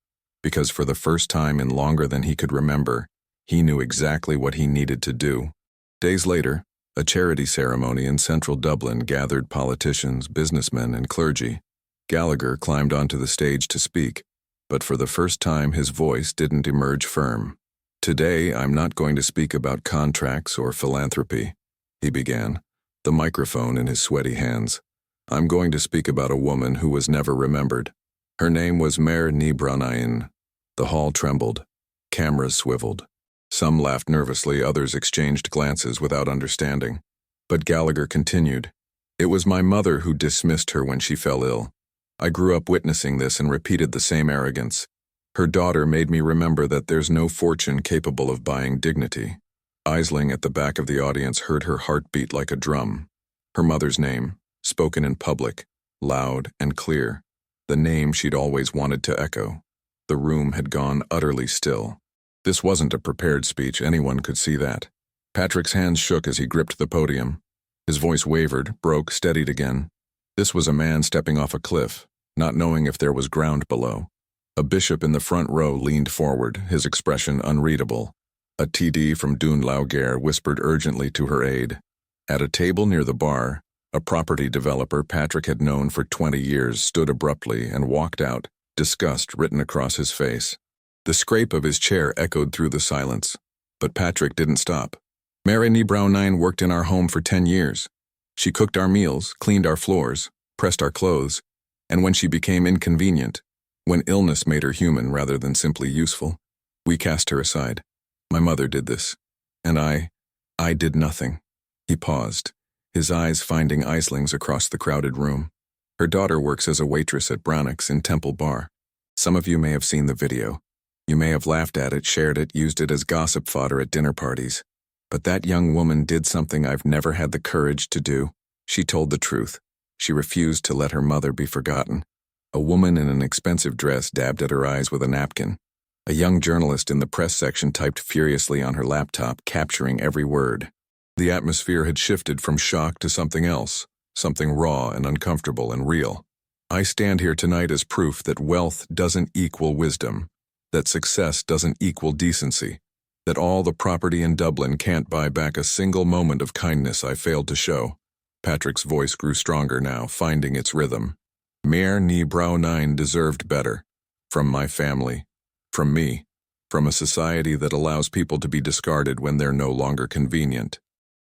because for the first time in longer than he could remember, he knew exactly what he needed to do. Days later, a charity ceremony in central Dublin gathered politicians, businessmen, and clergy. Gallagher climbed onto the stage to speak, but for the first time his voice didn't emerge firm. Today, I'm not going to speak about contracts or philanthropy, he began, the microphone in his sweaty hands. I'm going to speak about a woman who was never remembered. Her name was Mare ni Braunayin. The hall trembled. Cameras swiveled. Some laughed nervously, others exchanged glances without understanding. But Gallagher continued. It was my mother who dismissed her when she fell ill. I grew up witnessing this and repeated the same arrogance. Her daughter made me remember that there's no fortune capable of buying dignity. Aisling at the back of the audience heard her heart beat like a drum. Her mother's name, spoken in public, loud and clear. The name she'd always wanted to echo. The room had gone utterly still. This wasn't a prepared speech, anyone could see that. Patrick's hands shook as he gripped the podium. His voice wavered, broke, steadied again. This was a man stepping off a cliff, not knowing if there was ground below. A bishop in the front row leaned forward, his expression unreadable. A TD from Dún Laoghaire whispered urgently to her aide. At a table near the bar, a property developer Patrick had known for 20 years stood abruptly and walked out, disgust written across his face. The scrape of his chair echoed through the silence, but Patrick didn't stop. Mary ni Braunayin worked in our home for 10 years. She cooked our meals, cleaned our floors, pressed our clothes, and when she became inconvenient, when illness made her human rather than simply useful, we cast her aside. My mother did this, and I did nothing. He paused, his eyes finding Aisling's across the crowded room. Her daughter works as a waitress at Brownix in Temple Bar. Some of you may have seen the video. You may have laughed at it, shared it, used it as gossip fodder at dinner parties. But that young woman did something I've never had the courage to do. She told the truth. She refused to let her mother be forgotten. A woman in an expensive dress dabbed at her eyes with a napkin. A young journalist in the press section typed furiously on her laptop, capturing every word. The atmosphere had shifted from shock to something else, something raw and uncomfortable and real. I stand here tonight as proof that wealth doesn't equal wisdom, that success doesn't equal decency, that all the property in Dublin can't buy back a single moment of kindness I failed to show. Patrick's voice grew stronger now, finding its rhythm. Mare ni Braunayin deserved better. From my family. From me. From a society that allows people to be discarded when they're no longer convenient.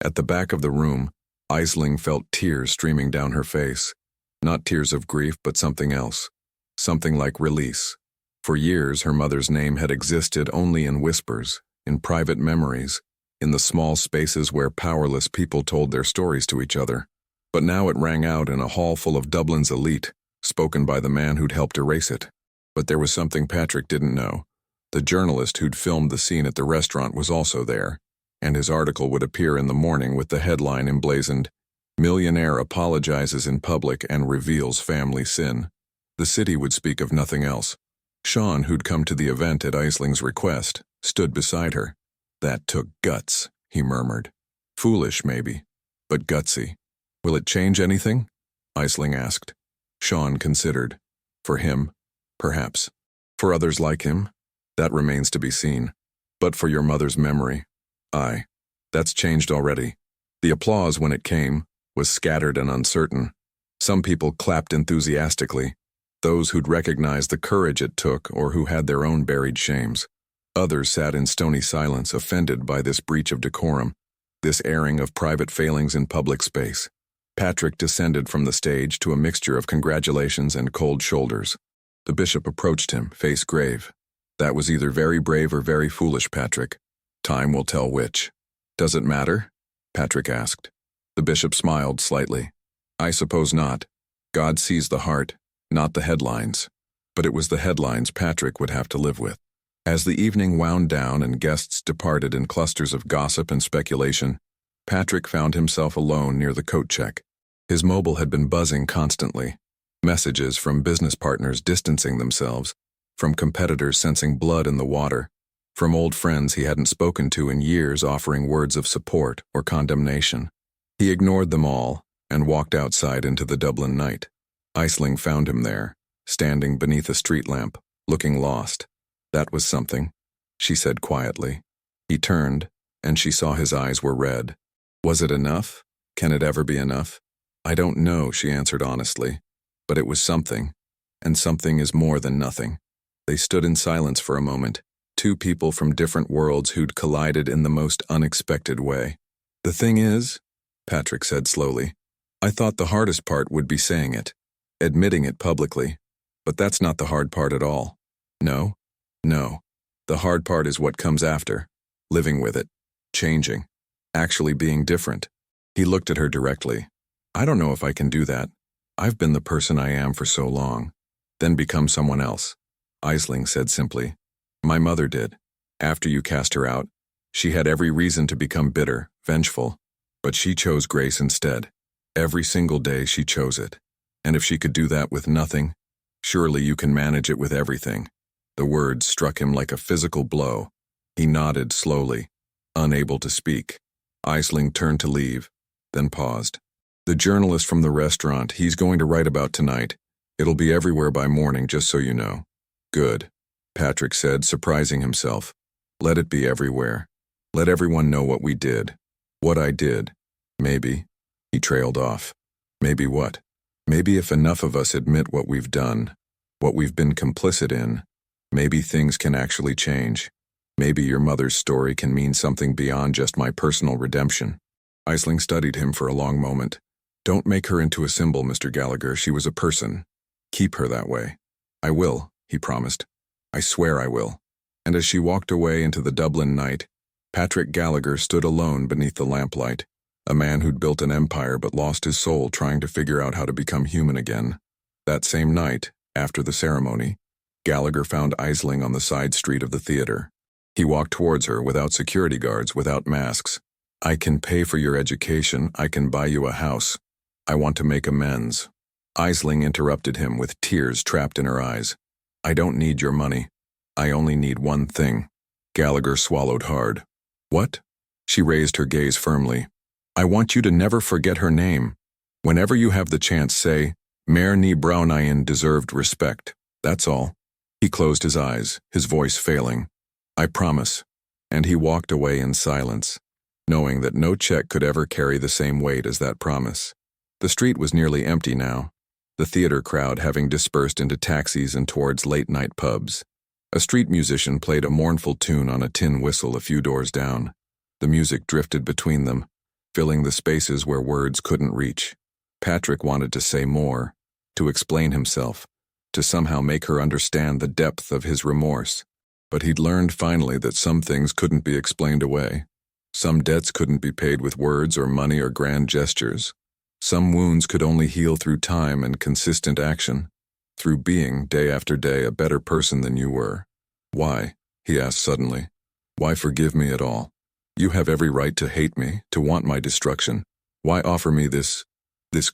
At the back of the room, Aisling felt tears streaming down her face. Not tears of grief, but something else. Something like release. For years, her mother's name had existed only in whispers, in private memories. in the small spaces where powerless people told their stories to each other. But now it rang out in a hall full of Dublin's elite, spoken by the man who'd helped erase it. But there was something Patrick didn't know. The journalist who'd filmed the scene at the restaurant was also there, and his article would appear in the morning with the headline emblazoned, "Millionaire apologizes in public and reveals family sin." The city would speak of nothing else. Sean, who'd come to the event at Isling's request, stood beside her. "That took guts," he murmured. "Foolish, maybe, but gutsy." "Will it change anything?" Isling asked. Sean considered. "For him, perhaps. For others like him, that remains to be seen. But for your mother's memory, aye, that's changed already." The applause, when it came, was scattered and uncertain. Some people clapped enthusiastically, those who'd recognized the courage it took or who had their own buried shames. Others sat in stony silence, offended by this breach of decorum, this airing of private failings in public space. Patrick descended from the stage to a mixture of congratulations and cold shoulders. The bishop approached him, face grave. "That was either very brave or very foolish, Patrick. Time will tell which." "Does it matter?" Patrick asked. The bishop smiled slightly. "I suppose not. God sees the heart, not the headlines." But it was the headlines Patrick would have to live with. As the evening wound down and guests departed in clusters of gossip and speculation, Patrick found himself alone near the coat check. His mobile had been buzzing constantly. Messages from business partners distancing themselves, from competitors sensing blood in the water, from old friends he hadn't spoken to in years offering words of support or condemnation. He ignored them all and walked outside into the Dublin night. Isling found him there, standing beneath a street lamp, looking lost. "That was something," she said quietly. He turned, and she saw his eyes were red. "Was it enough? Can it ever be enough?" "I don't know," she answered honestly. "But it was something, and something is more than nothing." They stood in silence for a moment, two people from different worlds who'd collided in the most unexpected way. "The thing is," Patrick said slowly, "I thought the hardest part would be saying it, admitting it publicly. But that's not the hard part at all." "No? No. The hard part is what comes after. Living with it. Changing. Actually being different." He looked at her directly. "I don't know if I can do that. I've been the person I am for so long. Then become someone else." Isling said simply, "My mother did. After you cast her out, she had every reason to become bitter, vengeful. But she chose grace instead. Every single day she chose it. And if she could do that with nothing, surely you can manage it with everything." The words struck him like a physical blow. He nodded slowly, unable to speak. Isling turned to leave, then paused. "The journalist from the restaurant, he's going to write about tonight. It'll be everywhere by morning, just so you know." "Good," Patrick said, surprising himself. "Let it be everywhere. Let everyone know what we did. What I did. Maybe." He trailed off. "Maybe what?" "Maybe if enough of us admit what we've done, what we've been complicit in, maybe things can actually change. Maybe your mother's story can mean something beyond just my personal redemption." Isling studied him for a long moment. "Don't make her into a symbol, Mr. Gallagher. She was a person. Keep her that way." "I will," he promised. "I swear I will." And as she walked away into the Dublin night, Patrick Gallagher stood alone beneath the lamplight, a man who'd built an empire but lost his soul trying to figure out how to become human again. That same night, after the ceremony, Gallagher found Isling on the side street of the theater. He walked towards her without security guards, without masks. "I can pay for your education. I can buy you a house. I want to make amends." Isling interrupted him with tears trapped in her eyes. "I don't need your money. I only need one thing." Gallagher swallowed hard. "What?" She raised her gaze firmly. "I want you to never forget her name. Whenever you have the chance, say, Mare ní Brownain deserved respect. That's all." He closed his eyes, his voice failing. "I promise." And he walked away in silence, knowing that no check could ever carry the same weight as that promise. The street was nearly empty now, the theater crowd having dispersed into taxis and towards late-night pubs. A street musician played a mournful tune on a tin whistle a few doors down. The music drifted between them, filling the spaces where words couldn't reach. Patrick wanted to say more, to explain himself, to somehow make her understand the depth of his remorse. But he'd learned finally that some things couldn't be explained away. Some debts couldn't be paid with words or money or grand gestures. Some wounds could only heal through time and consistent action, through being, day after day, a better person than you were. Why? He asked suddenly. Why forgive me at all? You have every right to hate me, to want my destruction. Why offer me this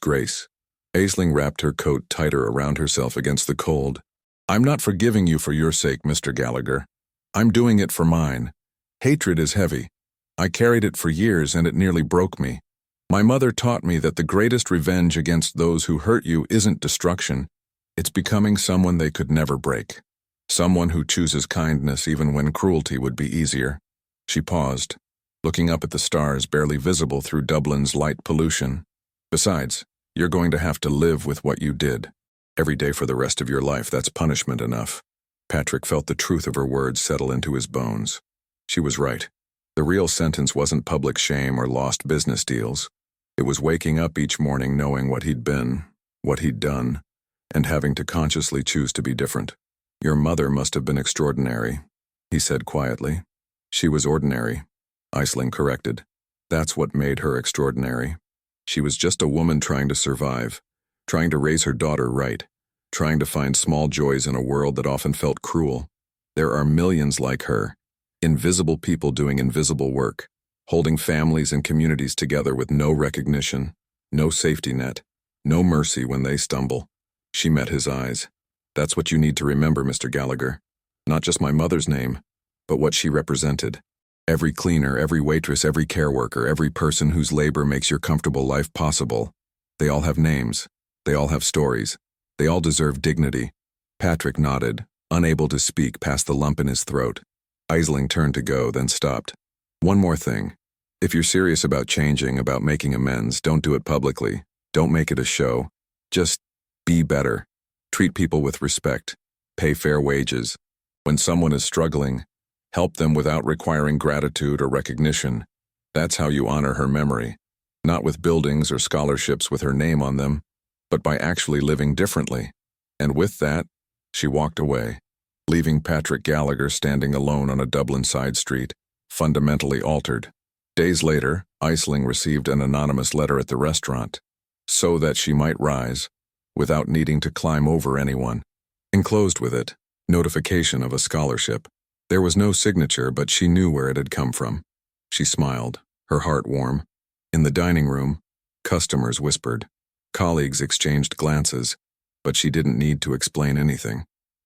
grace? Aisling wrapped her coat tighter around herself against the cold. I'm not forgiving you for your sake, Mr. Gallagher. I'm doing it for mine. Hatred is heavy. I carried it for years and it nearly broke me. My mother taught me that the greatest revenge against those who hurt you isn't destruction. It's becoming someone they could never break. Someone who chooses kindness even when cruelty would be easier. She paused, looking up at the stars barely visible through Dublin's light pollution. Besides, you're going to have to live with what you did. Every day for the rest of your life, that's punishment enough. Patrick felt the truth of her words settle into his bones. She was right. The real sentence wasn't public shame or lost business deals. It was waking up each morning knowing what he'd been, what he'd done, and having to consciously choose to be different. Your mother must have been extraordinary, he said quietly. She was ordinary, Aisling corrected. That's what made her extraordinary. She was just a woman trying to survive, trying to raise her daughter right, trying to find small joys in a world that often felt cruel. There are millions like her, invisible people doing invisible work, holding families and communities together with no recognition, no safety net, no mercy when they stumble. She met his eyes. That's what you need to remember, Mr. Gallagher. Not just my mother's name, but what she represented. Every cleaner, every waitress, every care worker, every person whose labor makes your comfortable life possible. They all have names. They all have stories. They all deserve dignity. Patrick nodded, unable to speak past the lump in his throat. Aisling turned to go, then stopped. One more thing. If you're serious about changing, about making amends, don't do it publicly. Don't make it a show. Just be better. Treat people with respect. Pay fair wages. When someone is struggling, help them without requiring gratitude or recognition. That's how you honor her memory. Not with buildings or scholarships with her name on them, but by actually living differently. And with that, she walked away, leaving Patrick Gallagher standing alone on a Dublin side street, fundamentally altered. Days later, Aisling received an anonymous letter at the restaurant, so that she might rise, without needing to climb over anyone. Enclosed with it, notification of a scholarship. There was no signature, but she knew where it had come from. She smiled, her heart warm. In the dining room, customers whispered. Colleagues exchanged glances, but she didn't need to explain anything.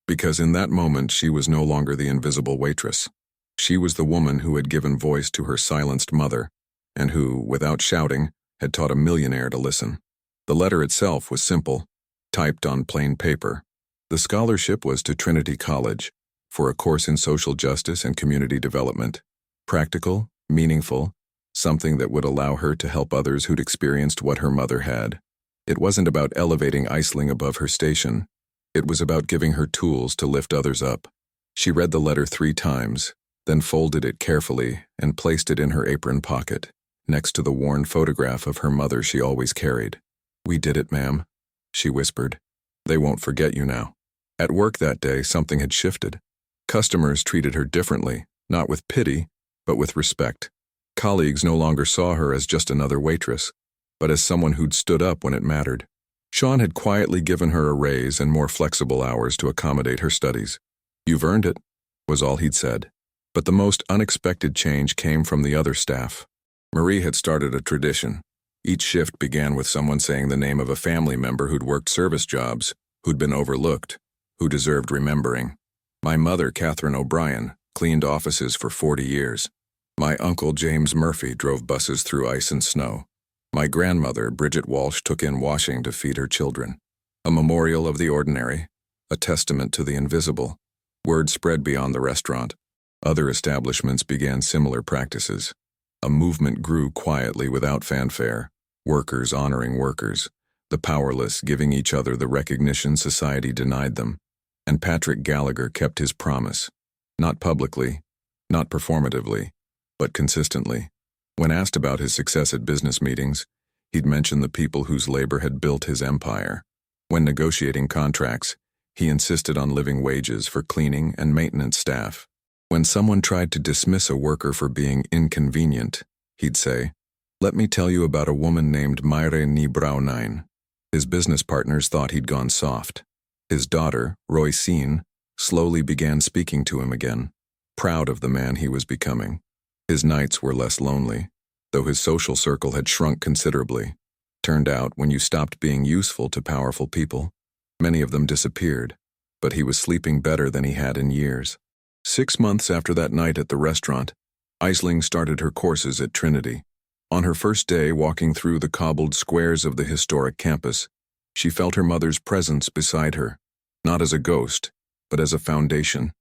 Because in that moment, she was no longer the invisible waitress. She was the woman who had given voice to her silenced mother, and who, without shouting, had taught a millionaire to listen. The letter itself was simple, typed on plain paper. The scholarship was to Trinity College, for a course in social justice and community development. Practical, meaningful, something that would allow her to help others who'd experienced what her mother had. It wasn't about elevating Aisling above her station. It was about giving her tools to lift others up. She read the letter 3 times, then folded it carefully and placed it in her apron pocket, next to the worn photograph of her mother she always carried. "We did it, ma'am," she whispered. "They won't forget you now." At work that day, something had shifted. Customers treated her differently, not with pity, but with respect. Colleagues no longer saw her as just another waitress, but as someone who'd stood up when it mattered. Sean had quietly given her a raise and more flexible hours to accommodate her studies. "You've earned it," was all he'd said. But the most unexpected change came from the other staff. Marie had started a tradition. Each shift began with someone saying the name of a family member who'd worked service jobs, who'd been overlooked, who deserved remembering. My mother, Catherine O'Brien, cleaned offices for 40 years. My uncle, James Murphy, drove buses through ice and snow. My grandmother, Bridget Walsh, took in washing to feed her children. A memorial of the ordinary, a testament to the invisible. Word spread beyond the restaurant. Other establishments began similar practices. A movement grew quietly without fanfare, workers honoring workers, the powerless giving each other the recognition society denied them. And Patrick Gallagher kept his promise. Not publicly, not performatively, but consistently. When asked about his success at business meetings, he'd mention the people whose labor had built his empire. When negotiating contracts, he insisted on living wages for cleaning and maintenance staff. When someone tried to dismiss a worker for being inconvenient, he'd say, "Let me tell you about a woman named Myre ni Braunijn." His business partners thought he'd gone soft. His daughter, Roisin, slowly began speaking to him again, proud of the man he was becoming. His nights were less lonely, though his social circle had shrunk considerably. Turned out, when you stopped being useful to powerful people, many of them disappeared, but he was sleeping better than he had in years. 6 months after that night at the restaurant, Aisling started her courses at Trinity. On her first day walking through the cobbled squares of the historic campus, she felt her mother's presence beside her, not as a ghost, but as a foundation,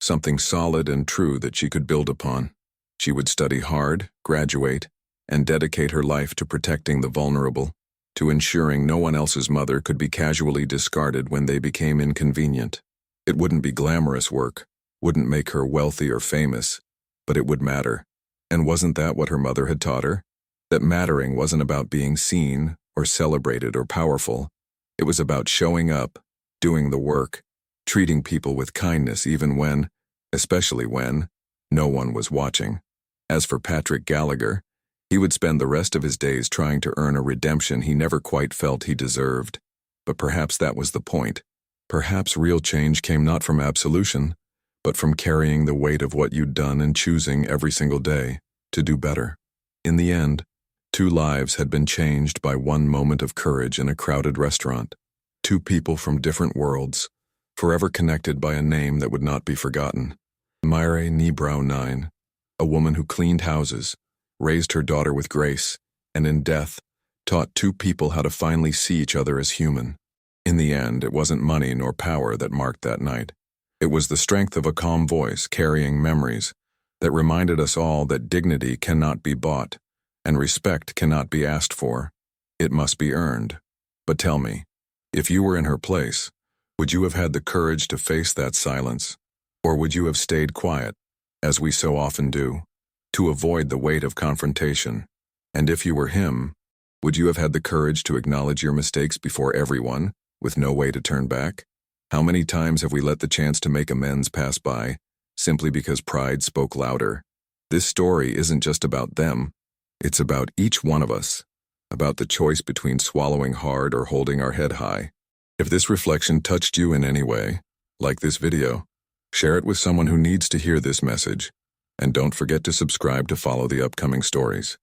something solid and true that she could build upon. She would study hard, graduate, and dedicate her life to protecting the vulnerable, to ensuring no one else's mother could be casually discarded when they became inconvenient. It wouldn't be glamorous work, wouldn't make her wealthy or famous, but it would matter. And wasn't that what her mother had taught her? That mattering wasn't about being seen or celebrated or powerful. It was about showing up, doing the work, treating people with kindness even when, especially when, no one was watching. As for Patrick Gallagher, he would spend the rest of his days trying to earn a redemption he never quite felt he deserved. But perhaps that was the point. Perhaps real change came not from absolution, but from carrying the weight of what you'd done and choosing every single day to do better. In the end, 2 lives had been changed by one moment of courage in a crowded restaurant. 2 people from different worlds, forever connected by a name that would not be forgotten. Myre ni Braunijn, a woman who cleaned houses, raised her daughter with grace, and in death, taught 2 people how to finally see each other as human. In the end, it wasn't money nor power that marked that night. It was the strength of a calm voice carrying memories that reminded us all that dignity cannot be bought and respect cannot be asked for. It must be earned. But tell me, if you were in her place, would you have had the courage to face that silence? Or would you have stayed quiet, as we so often do, to avoid the weight of confrontation? And if you were him, would you have had the courage to acknowledge your mistakes before everyone, with no way to turn back? How many times have we let the chance to make amends pass by, simply because pride spoke louder? This story isn't just about them. It's about each one of us, about the choice between swallowing hard or holding our head high. If this reflection touched you in any way, like this video, share it with someone who needs to hear this message, and don't forget to subscribe to follow the upcoming stories.